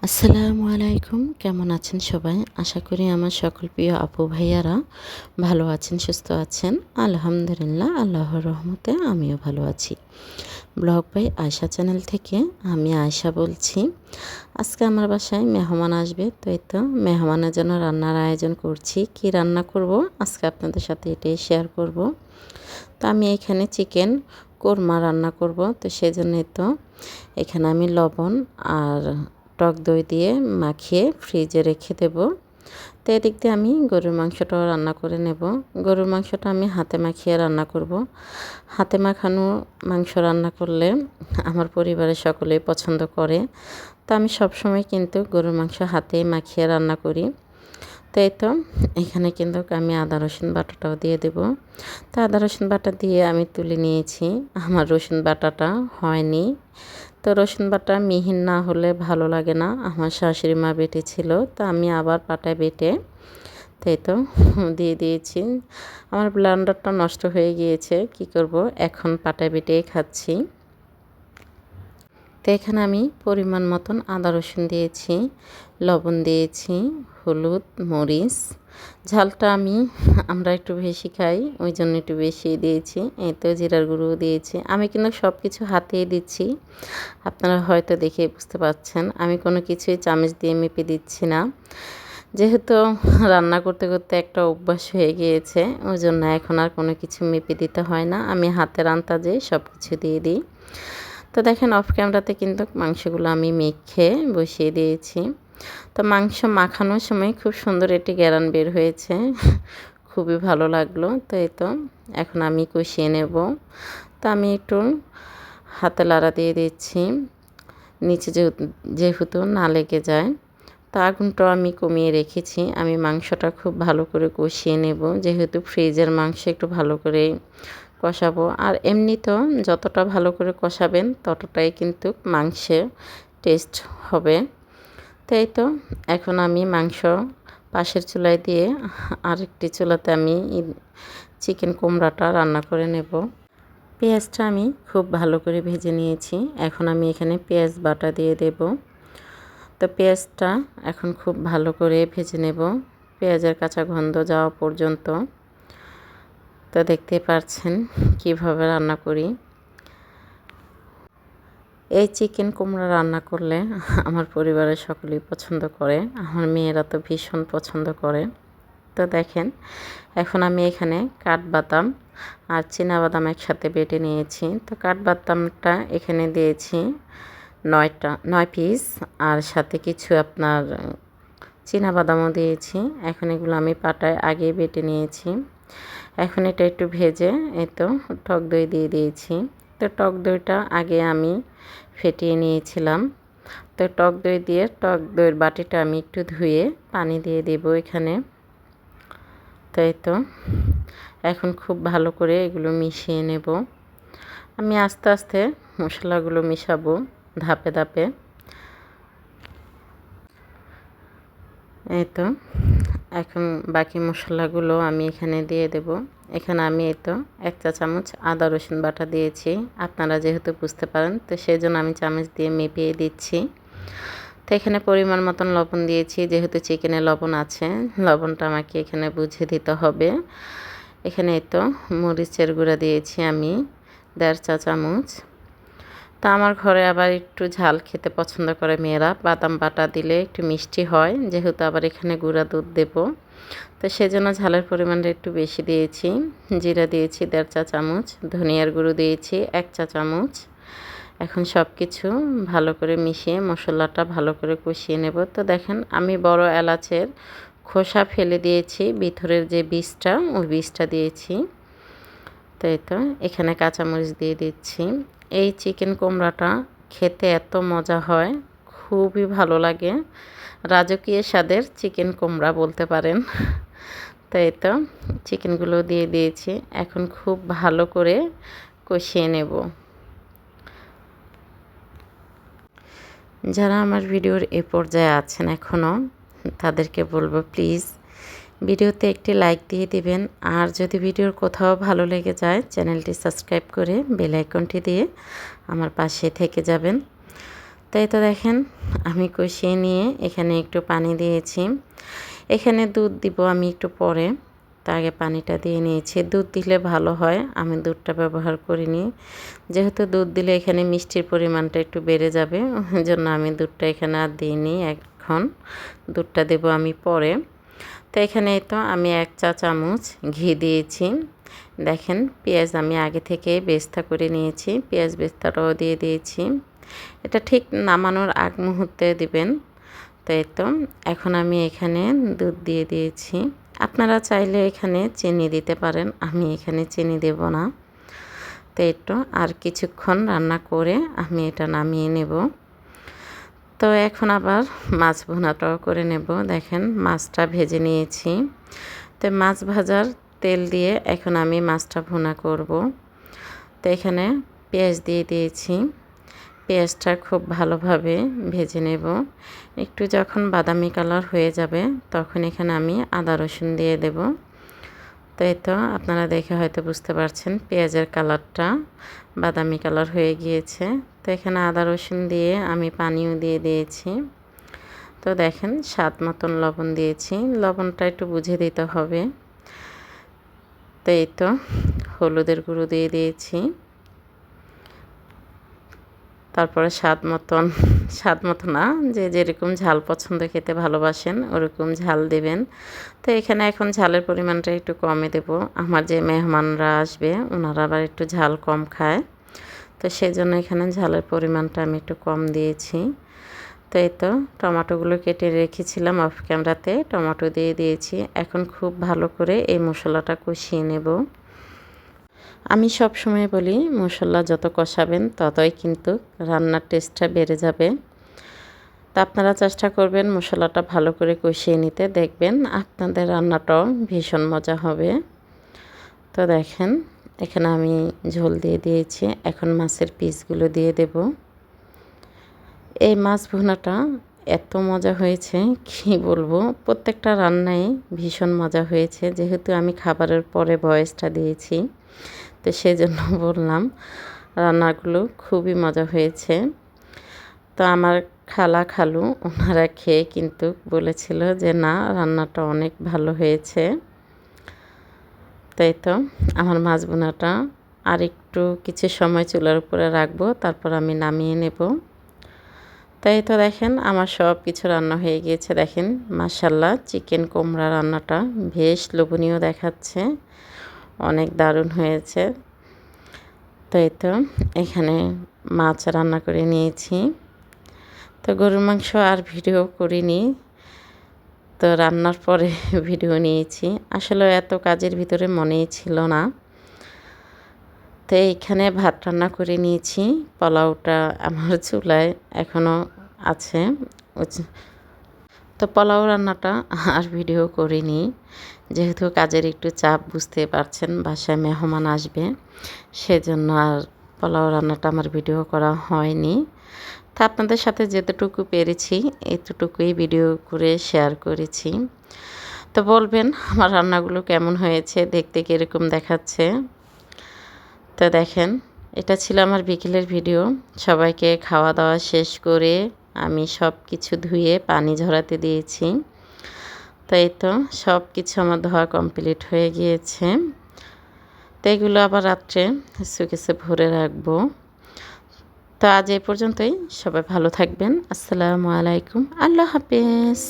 আসসালামু আলাইকুম, কেমন আছেন সবাই? আশা করি আমার সকল প্রিয় আপু ভাইয়ারা ভালো আছেন, সুস্থ আছেন। আলহামদুলিল্লাহ, আল্লাহর রহমতে আমিও ভালো আছি। ব্লগ বাই আয়শা চ্যানেল থেকে আমি আয়শা বলছি। আজকে আমার বাসায় মেহমান আসবে, তো এই তো মেহমানের জন্য রান্নার আয়োজন করছি। কি রান্না করব আজকে আপনাদের সাথে এটাই শেয়ার করব। তো আমি এখানে চিকেন কোরমা রান্না করব, তো সেজন্যই তো এখানে আমি লবণ আর টক দই দিয়ে মাখিয়ে ফ্রিজে রেখে দেব। তো এদিক দিয়ে আমি গরুর মাংসটাও রান্না করে নেব। গরুর মাংসটা আমি হাতে মাখিয়ে রান্না করব। হাতে মাখানো মাংস রান্না করলে আমার পরিবারের সকলেই পছন্দ করে। তো আমি সবসময় কিন্তু গরুর মাংস হাতেই মাখিয়ে রান্না করি। তো এই তো এখানে কিন্তু আমি আদা রসুন বাটাটাও দিয়ে দেব। তো আদা রসুন বাটা দিয়ে আমি তুলে নিয়েছি। আমার রসুন বাটাটা হয়নি, তো রসুন বাটা মিহিন না হলে ভালো লাগে না। আমার শাশুড়ি মা বেটেছিল, তো আমি আবার পাটায় বেটে তাই তো দিয়ে দিয়েছি। আমার ব্লেন্ডারটা নষ্ট হয়ে গিয়েছে, কি করব, এখন পাটায় বেটেই খাচ্ছি। তো এখানে আমি পরিমাণ মতন আদা রসুন দিয়েছি, লবণ দিয়েছি, হলুদ, মরিচ। ঝালটা আমরা একটু বেশি খাই, ওই জন্য একটু বেশি দিয়েছি। এই তো জিরার গুঁড়ো দিয়েছি। আমি কিন্তু সব কিছু হাতেই দিচ্ছি, আপনারা হয়তো দেখে বুঝতে পারছেন। আমি কোনো কিছুই চামচ দিয়ে মেপে দিচ্ছি না, যেহেতু রান্না করতে করতে একটা অভ্যাস হয়ে গিয়েছে, ওই জন্য এখন আর কোনো কিছু মেপে দিতে হয় না। আমি হাতের আন্দাজে সব কিছু দিয়ে দিই। তো দেখেন অফ ক্যামেরাতে কিন্তু মাংসগুলো আমি মেখে বসিয়ে দিয়েছি। তো মাংস মাখানোর সময় খুব সুন্দর একটি গ্যারান বের হয়েছে, খুবই ভালো লাগলো। তো এই তো এখন আমি কষিয়ে নেব। তো আমি একটু হাতে লাড়া দিয়ে দিচ্ছি, নিচে যেহেতু না লেগে যায়। তো আগুনটাও আমি কমিয়ে রেখেছি। আমি মাংসটা খুব ভালো করে কষিয়ে নেব, যেহেতু ফ্রিজের মাংস একটু ভালো করে কষাবো। আর এমনিতেও যতটা ভালো করে কষাবেন ততটাই কিন্তু মাংসে টেস্ট হবে। তো এই তো এখন আমি মাংস পাশের চুলায় দিয়ে আরেকটি চুলাতে আমি চিকেন কুমড়াটা রান্না করে নেব। পেঁয়াজটা আমি খুব ভালো করে ভেজে নিয়েছি, এখন আমি এখানে পেঁয়াজ বাটা দিয়ে দেব। তো পেঁয়াজটা এখন খুব ভালো করে ভেজে নেব, পেঁয়াজের কাঁচা গন্ধ যাওয়া পর্যন্ত। তো দেখতে পাচ্ছেন কিভাবে রান্না করি। এই চিকেন কুমড়া রান্না করলে আমার পরিবারের সকলেই পছন্দ করে, আমার মেয়েরা তো ভীষণ পছন্দ করে। তো দেখেন এখন আমি এখানে কাঠবাদাম আর চীনাবাদাম একসাথে বেটে নিয়েছি। তো কাঠবাদামটা এখানে দিয়েছি 9 পিস, আর সাথে কিছু আপনার চীনাবাদামও দিয়েছি। এখন এগুলো আমি পাটায় আগে বেটে নিয়েছি। এখন এটা একটু ভেজে এই তো টক দই দিয়ে দিয়েছি। তো টক দইটা আগে আমি ফেটিয়ে নিয়েছিলাম। তো টক দই দিয়ে টক দইয়ের বাটিটা আমি একটু ধুয়ে পানি দিয়ে দেব এখানে। তো এই তো এখন খুব ভালো করে এগুলো মিশিয়ে নেব। আমি আস্তে আস্তে মশলাগুলো মিশাবো ধাপে ধাপে। এই তো এখন বাকি মশলাগুলো আমি এখানে দিয়ে দেব। এখানে আমি এই তো 1 চা চামচ আদা রসুন বাটা দিয়েছি। আপনারা যেহেতু বুঝতে পারেন, তো সেই জন্য আমি চামচ দিয়ে মেপিয়ে দিচ্ছি। তো এখানে পরিমাণ মতন লবণ দিয়েছি, যেহেতু চিকেনে লবণ আছে, লবণটা আমাকে এখানে বুঝে দিতে হবে। এখানে এই তো মরিচের গুঁড়া দিয়েছি আমি 1.5 চা চামচ। তা আমার ঘরে আবার একটু ঝাল খেতে পছন্দ করে মেয়েরা, বাদাম বাটা দিলে একটু মিষ্টি হয়, যেহেতু আবার এখানে গুঁড়া দুধ দেব, তো সেজন্য ঝালের পরিমাণটা একটু বেশি দিয়েছি। জিরা দিয়েছি 1.5 চা চামচ, ধনিয়ার গুঁড়ো দিয়েছি 1 চা চামচ। এখন সব কিছু ভালো করে মিশিয়ে মশলাটা ভালো করে কষিয়ে নেব। তো দেখেন আমি বড় এলাচের খোসা ফেলে দিয়েছি, ভিতরের যে বীজটা ওই বীজটা দিয়েছি। তো এই তো এখানে কাঁচামরিচ দিয়ে দিচ্ছি। এই চিকেন কুমড়াটা খেতে এত মজা হয়, খুবই ভালো লাগে, রাজকীয় স্বাদের চিকেন কুমড়া বলতে পারেন। তো এই তো চিকেনগুলো দিয়ে দিয়েছি, এখন খুব ভালো করে কষিয়ে নেব। যারা আমার ভিডিওর এ পর্যায়ে আছেন এখনও, তাদেরকে বলবো প্লিজ ভিডিওতে একটি লাইক দিয়ে দিবেন। আর যদি ভিডিওর কোথাও ভালো লেগে যায় চ্যানেলটি সাবস্ক্রাইব করে বেল আইকনটি দিয়ে আমার পাশে থেকে যাবেন। তাই তো দেখেন আমি কষিয়ে নিয়ে এখানে একটু পানি দিয়েছি। এখানে দুধ দিব আমি একটু পরে, তার আগে পানিটা দিয়ে নিয়েছি। দুধ দিলে ভালো হয়, আমি দুধটা ব্যবহার করিনি। যেহেতু দুধ দিলে এখানে মিষ্টির পরিমাণটা একটু বেড়ে যাবে, ওই জন্য আমি দুধটা এখানে আর দিইনি। এখন দুধটা দেব আমি পরে। তো এখানে তো আমি 1 চা চামচ ঘি দিয়েছি। দেখেন পেঁয়াজ আমি আগে থেকে বেস্তা করে নিয়েছি, পেঁয়াজ বেস্তাটাও দিয়ে দিয়েছি। এটা ঠিক নামানোর আগ মুহূর্তে দিবেন। তো এই তো এখন আমি এখানে দুধ দিয়ে দিয়েছি। আপনারা চাইলে এখানে চিনি দিতে পারেন, আমি এখানে চিনি দেব না। তো একটু আর কিছুক্ষণ রান্না করে আমি এটা নামিয়ে নেব। তো এখন আবার মাছ ভুনাটাও করে নেব। দেখেন মাছটা ভেজে নিয়েছি। তো মাছ ভাজার তেল দিয়ে এখন আমি মাছটা ভুনা করব। তো এখানে পেঁয়াজ দিয়ে দিয়েছি, পেঁয়াজটা খুব ভালোভাবে ভেজে নেব। একটু যখন বাদামি কালার হয়ে যাবে তখন এখানে আমি আদা রসুন দিয়ে দেব। তো এই তো আপনারা দেখে হয়তো বুঝতে পারছেন পেঁয়াজের কালারটা বাদামি কালার হয়ে গিয়েছে। তো এখানে আদা রসুন দিয়ে আমি পানিও দিয়ে দিয়েছি। তো দেখেন স্বাদ মতন লবণ দিয়েছি, লবণটা একটু বুঝে দিতে হবে। তো এই তো হলুদের গুঁড়ো দিয়ে দিয়েছি। তারপরে স্বাদ মতো না, যে যেরকম ঝাল পছন্দ খেতে ভালোবাসেন ওরকম ঝাল দেবেন। তো এখানে এখন ঝালের পরিমাণটা একটু কমে দেব। আমার যে মেহমানরা আসবে ওনারা আবার একটু ঝাল কম খায়, তো সেই জন্য এখানে ঝালের পরিমাণটা আমি একটু কম দিয়েছি। তো এই তো টমেটোগুলো কেটে রেখেছিলাম অফ ক্যামেরাতে, টমেটো দিয়ে দিয়েছি। এখন খুব ভালো করে এই মশলাটা কষিয়ে নেব। আমি সব সময় বলি মশলা যত কষাবেন ততই কিন্তু রান্নার টেস্টটা বেড়ে যাবে। তা আপনারা চেষ্টা করবেন মশলাটা ভালো করে কষিয়ে নিতে, দেখবেন আপনাদের রান্নাটাও ভীষণ মজা হবে। তো দেখেন এখানে আমি ঝোল দিয়ে দিয়েছি, এখন মাছের পিসগুলো দিয়ে দেব। এই মাছ ভুনাটা এত মজা হয়েছে কি বলবো, প্রত্যেকটা রান্নায় ভীষণ মজা হয়েছে। যেহেতু আমি খাবারের পরে ভয়েসটা দিয়েছি তো সেজন্য বললাম, রান্নাগুলো খুবই মজা হয়েছে। তো আমার খালা খালু ওনারা খেয়ে কিন্তু বলেছিল যে না রান্নাটা অনেক ভালো হয়েছে। তাই তো আমার মাছ ভুনাটা আর একটু কিছু সময় চুলার উপরে রাখবো, তারপর আমি নামিয়ে নেব। তাই তো দেখেন আমার সব কিছু রান্না হয়ে গিয়েছে। দেখেন মাশাল্লাহ চিকেন কুমড়া রান্নাটা বেশ লোভনীয় দেখাচ্ছে, অনেক দারুণ হয়েছে। তাই তো এখানে মাছ রান্না করে নিয়েছি। তো গরুর মাংস আর ভিডিও করিনি, তো রান্নার পরে ভিডিও নিয়েছি। আসলে এত কাজের ভিতরে মনেই ছিল না। তো এইখানে ভাত রান্না করে নিয়েছি, পোলাওটা আমার চুলায় এখনও আছে। তো পোলাও রান্নাটা আর ভিডিও করিনি, যেহেতু কাজের একটু চাপ বুঝতে পারছেন, বাসায় মেহমান আসবে, সেজন্য আর পোলাও রান্নাটা আমার ভিডিও করা হয়নি। তা আপনাদের সাথে যেতটুকু পেরেছি এতটুকুই ভিডিও করে শেয়ার করেছি। তো বলবেন আমার রান্নাগুলো কেমন হয়েছে, দেখতে কীরকম দেখাচ্ছে। তো দেখেন এটা ছিল আমার বিকেলের ভিডিও। সবাইকে খাওয়া দাওয়া শেষ করে আমি সব কিছু ধুয়ে পানি ঝরাতে দিয়েছি। তো এই তো সব কিছু আমার ধোয়া কমপ্লিট হয়ে গিয়েছে। তো এগুলো আবার রাত্রে সুকেসে ভরে রাখবো। তো আজ এই পর্যন্তই, সবাই ভালো থাকবেন। আসসালামু আলাইকুম, আল্লাহ হাফেজ।